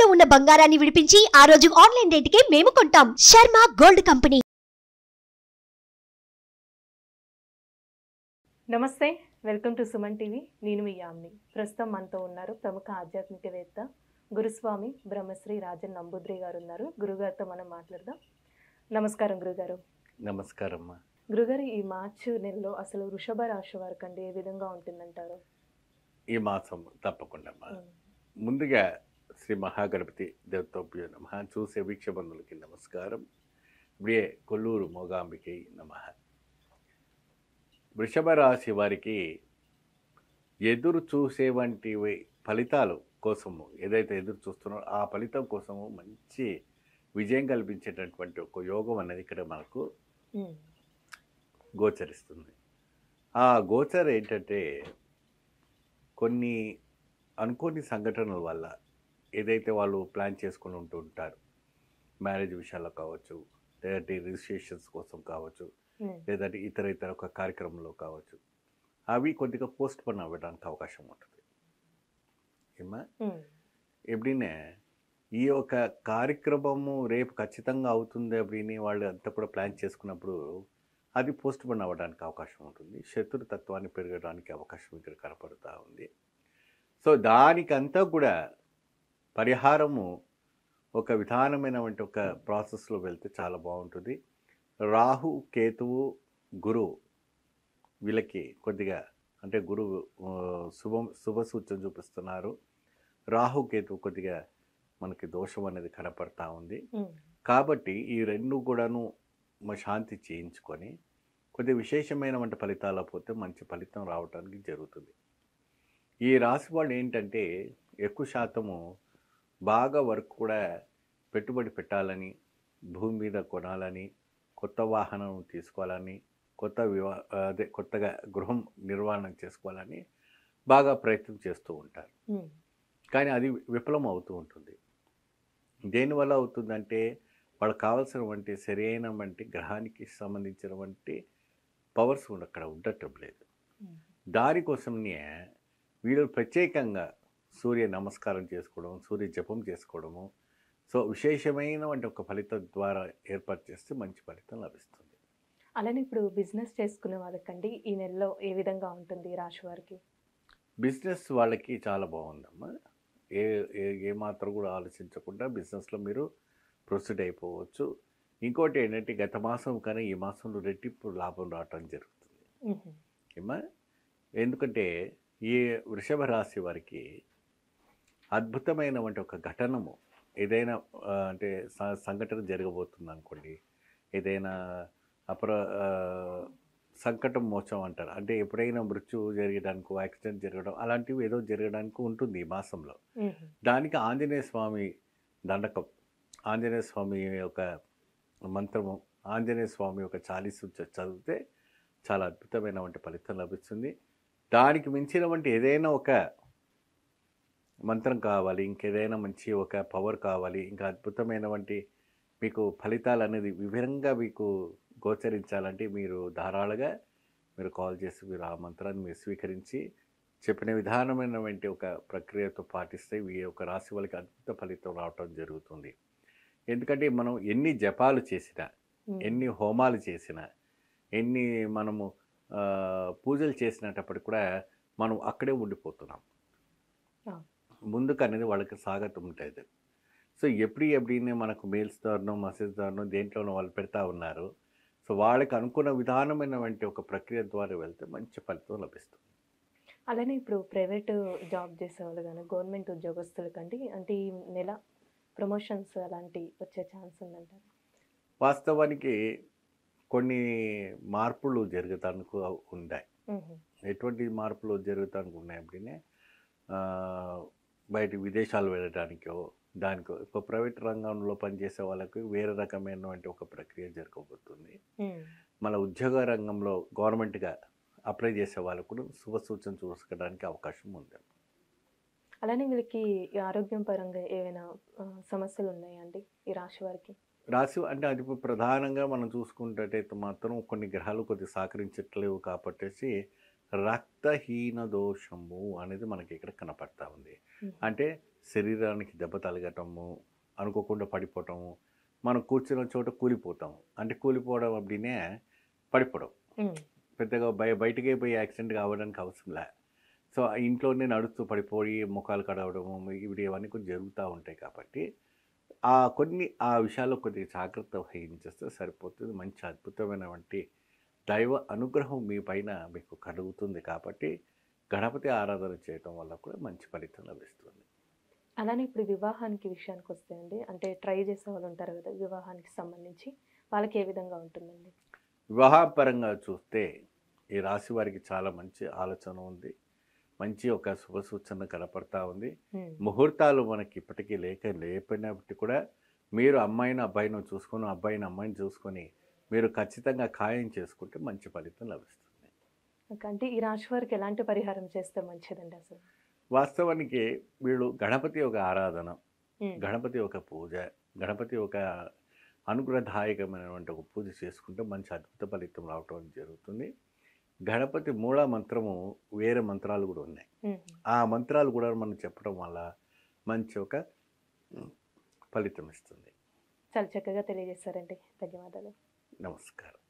తాకట్టులో ఉన్న బంగారాన్ని విడిపించి ఆ రోజు ఆన్లైన్ రేటుకే మేము కొంటాం. Sharma gold company. నమస్తే, వెల్కమ్ టు సుమన్ టీవీ. నేను మీ యామ్ని. ప్రస్తుతం మనతో ఉన్నారు ప్రముఖ ఆధ్యాత్మికవేత్త గురుస్వామి బ్రహ్మశ్రీ రాజన్ నంబూద్రి గారు ఉన్నారు. గురుగారితో మనం మాట్లాడదాం. నమస్కారం గురుగారు. నమస్కారం. గురుగారు, ఈ మార్చి నెలలో అసలు వృషభ రాశి వారికి ఏ విధంగా ఉంటుందంటారు? ఈ మాసం తప్పకుండా ముందుగా శ్రీ మహాగణపతి దేవతోభ్యో నమః. చూసే వీక్షబంధులకి నమస్కారం. ఇప్పుడే కొల్లూరు మోగాంబికి నమః. వృషభ రాశి వారికి ఎదురు చూసే వంటి ఫలితాలు కోసము ఏదైతే ఎదురు చూస్తున్నారో ఆ ఫలితం కోసము మంచి విజయం కల్పించేటటువంటి ఒక యోగం అనేది ఇక్కడ మనకు గోచరిస్తుంది. ఆ గోచర ఏంటంటే కొన్ని అనుకోని సంఘటనల వల్ల ఏదైతే వాళ్ళు ప్లాన్ చేసుకుని ఉంటూ ఉంటారు, మ్యారేజ్ విషయాల్లో కావచ్చు, లేదంటే రిజిస్ట్రేషన్స్ కోసం కావచ్చు, లేదంటే ఇతర ఒక కార్యక్రమంలో కావచ్చు, అవి కొద్దిగా పోస్ట్ పోన్ అవ్వడానికి అవకాశం ఉంటుంది. ఏమా ఎప్పుడైనా ఈ యొక్క కార్యక్రమము రేపు ఖచ్చితంగా అవుతుంది அப்படின்னு వాళ్ళు అంతా కూడా ప్లాన్ చేసుకున్నప్పుడు అది పోస్ట్ పోన్ అవ్వడానికి అవకాశం ఉంటుంది. శత్రుతత్వాన్ని పెరగడానికి అవకాశం ఇక్కడ కనపడుతూ ఉంది. సో దానికంతా కూడా పరిహారము ఒక విధానమైనటువంటి ఒక ప్రాసెస్లో వెళ్తే చాలా బాగుంటుంది. రాహు, కేతువు, గురువు వీళ్ళకి కొద్దిగా అంటే గురువు శుభ సూచన చూపిస్తున్నారు. రాహు, కేతువు కొద్దిగా మనకి దోషం అనేది కనపడతా ఉంది. కాబట్టి ఈ రెండు కూడాను శాంతి చేయించుకొని కొద్దిగా విశేషమైనటువంటి ఫలితాలు పోతే మంచి ఫలితం రావడానికి జరుగుతుంది. ఈ రాశి వాళ్ళు ఏంటంటే ఎక్కువ శాతము బాగా వర్క్ కూడా పెట్టుబడి పెట్టాలని, భూమి మీద కొనాలని, కొత్త వాహనం తీసుకోవాలని, కొత్తగా గృహం నిర్వహణ చేసుకోవాలని బాగా ప్రయత్నం చేస్తూ ఉంటారు. కానీ అది విఫలం అవుతూ ఉంటుంది. దేనివల్ల అవుతుందంటే వాళ్ళకి కావాల్సినటువంటి సరైనటువంటి గ్రహానికి సంబంధించినటువంటి పవర్స్ అక్కడ ఉండటం లేదు. దానికోసమే వీళ్ళు ప్రత్యేకంగా సూర్య నమస్కారం చేసుకోవడం, సూర్య జపం చేసుకోవడము, సో విశేషమైనటువంటి ఒక ఫలితం ద్వారా ఏర్పాటు చేస్తే మంచి ఫలితం లభిస్తుంది. అలానే ఇప్పుడు బిజినెస్ చేసుకునే వాళ్ళకండి ఈ నెలలో ఏ విధంగా ఉంటుంది ఈ రాశి వారికి? బిజినెస్ వాళ్ళకి చాలా బాగుందమ్మా. ఏ మాత్రం కూడా ఆలోచించకుండా బిజినెస్లో మీరు ప్రొసీడ్ అయిపోవచ్చు. ఇంకోటి ఏంటంటే గత మాసం కానీ ఈ మాసంలో రెట్టింపు లాభం రావటం జరుగుతుంది. ఏమా ఎందుకంటే ఈ వృషభ రాశి వారికి అద్భుతమైనటువంటి ఒక ఘటనము ఏదైనా అంటే సంఘటన జరగబోతుంది అనుకోండి, ఏదైనా సంకటం మోచం అంటారు, అంటే ఎప్పుడైనా మృత్యు జరగడానికి, యాక్సిడెంట్ జరగడం అలాంటివి ఏదో జరగడానికి ఉంటుంది ఈ మాసంలో. దానికి ఆంజనేయ స్వామి దండకం, ఆంజనేయ స్వామి యొక్క మంత్రము, ఆంజనేయ స్వామి యొక్క చాలీసు చదివితే చాలా అద్భుతమైనటువంటి ఫలితం లభిస్తుంది. దానికి మించినటువంటి ఏదైనా ఒక మంత్రం కావాలి, ఇంకేదైనా మంచి ఒక పవర్ కావాలి, ఇంకా అద్భుతమైనటువంటి మీకు ఫలితాలు అనేది వివరంగా మీకు గోచరించాలంటే మీరు ధారాళంగా మీరు కాల్ చేసి మీరు ఆ మంత్రాన్ని మీరు స్వీకరించి చెప్పిన విధానమైనటువంటి ఒక ప్రక్రియతో పాటిస్తే ఈ యొక్క రాశి వాళ్ళకి అద్భుత ఫలితం రావటం జరుగుతుంది. ఎందుకంటే మనం ఎన్ని జపాలు చేసినా, ఎన్ని హోమాలు చేసినా, ఎన్ని మనము పూజలు చేసినప్పటికి కూడా మనం అక్కడే ఉండిపోతున్నాం. ముందుకు అనేది వాళ్ళకి సాగతం ఉంటుంది. సో ఎప్పుడైనా మనకు మెయిల్స్ ద్వారానో మెసేజ్ ద్వారానో దేంట్లోనో వాళ్ళు పెడతా ఉన్నారు. సో వాళ్ళకి అనుకున్న విధానమైనటువంటి ఒక ప్రక్రియ ద్వారా వెళ్తే మంచి ఫలితం లభిస్తుంది. అలానే ఇప్పుడు ప్రైవేట్ జాబ్ చేసేవాళ్ళు కానీ గవర్నమెంట్ ఉద్యోగస్తులకండి అంటే ఈ నెల ప్రమోషన్స్ అలాంటివి వచ్చే ఛాన్స్ ఉందంటారు? వాస్తవానికి కొన్ని మార్పులు జరగటానికి ఉన్నాయి. ఎటువంటి మార్పులు జరుగుతానికి ఉన్నాయి అంటే బయట విదేశాలు వెళ్ళడానికో దానికో, ఇప్పుడు ప్రైవేట్ రంగంలో పనిచేసే వాళ్ళకి వేరే రకమైనటువంటి ఒక ప్రక్రియ జరగబోతుంది. మన ఉద్యోగ రంగంలో గవర్నమెంట్గా అప్లై చేసే వాళ్ళకు కూడా శుభ సూచన చూసుకోవడానికి అవకాశం ఉంది. అలానే వీళ్ళకి ఆరోగ్యం పరంగా ఏమైనా సమస్యలు ఉన్నాయండి ఈ రాశి వారికి? రాశి అంటే అది ప్రధానంగా మనం చూసుకుంటే మాత్రం కొన్ని గ్రహాలు కొద్దిగా సహకరించట్లేవు కాబట్టి రక్తహీన దోషము అనేది మనకి ఇక్కడ కనపడతా ఉంది. అంటే శరీరానికి దెబ్బ తలగటము, అనుకోకుండా పడిపోవటము, మనం కూర్చున్న చోట కూలిపోతాము. అంటే కూలిపోవడం అప్పుడే పడిపోవడం, పెద్దగా బయటికి పోయి యాక్సిడెంట్ కావడానికి అవసరం లే. సో ఇంట్లోనే నడుస్తూ పడిపోయి ముఖాలు కడవడము ఇవన్నీ కొంచెం జరుగుతూ ఉంటాయి. కాబట్టి ఆ విషయాల్లో కొద్దిగా జాగ్రత్త వహించేస్తే సరిపోతుంది. మంచి అద్భుతమైనటువంటి దైవ అనుగ్రహం మీ పైన మీకు కలుగుతుంది. కాబట్టి గణపతి ఆరాధన చేయటం వల్ల కూడా మంచి ఫలితం లభిస్తుంది. అలానే ఇప్పుడు వివాహానికి విషయానికి వస్తే అండి, అంటే ట్రై చేసే వాళ్ళు ఉంటారు కదా, వివాహానికి సంబంధించి వాళ్ళకి ఏ విధంగా ఉంటుందండి? వివాహపరంగా చూస్తే ఈ రాశి వారికి చాలా మంచి ఆలోచన ఉంది. మంచి ఒక శుభ సూచన కనపడతా ఉంది. ముహూర్తాలు మనకి ఇప్పటికీ లేకపోయినప్పటికీ కూడా మీరు అమ్మాయిని అబ్బాయిని చూసుకొని, అబ్బాయిని అమ్మాయిని చూసుకొని మీరు ఖచ్చితంగా ఖాయం చేసుకుంటే మంచి ఫలితం లభిస్తుంది. అంటే ఈ రాశి వారికి ఎలాంటి పరిహారం చేస్తే మంచిదండి అసలు? వాస్తవానికి వీళ్ళు గణపతి ఒక ఆరాధన, గణపతి ఒక పూజ, గణపతి ఒక అనుగ్రహదాయకమైనటువంటి ఒక పూజ చేసుకుంటే మంచి అద్భుత ఫలితం రావటం జరుగుతుంది. గణపతి మూల మంత్రము వేరే మంత్రాలు కూడా ఉన్నాయి. ఆ మంత్రాలు కూడా మనం చెప్పడం వల్ల మంచి ఒక ఫలితం ఇస్తుంది. చాలా చక్కగా తెలియజేస్తారండి. ధన్యవాదాలు. నమస్కారం.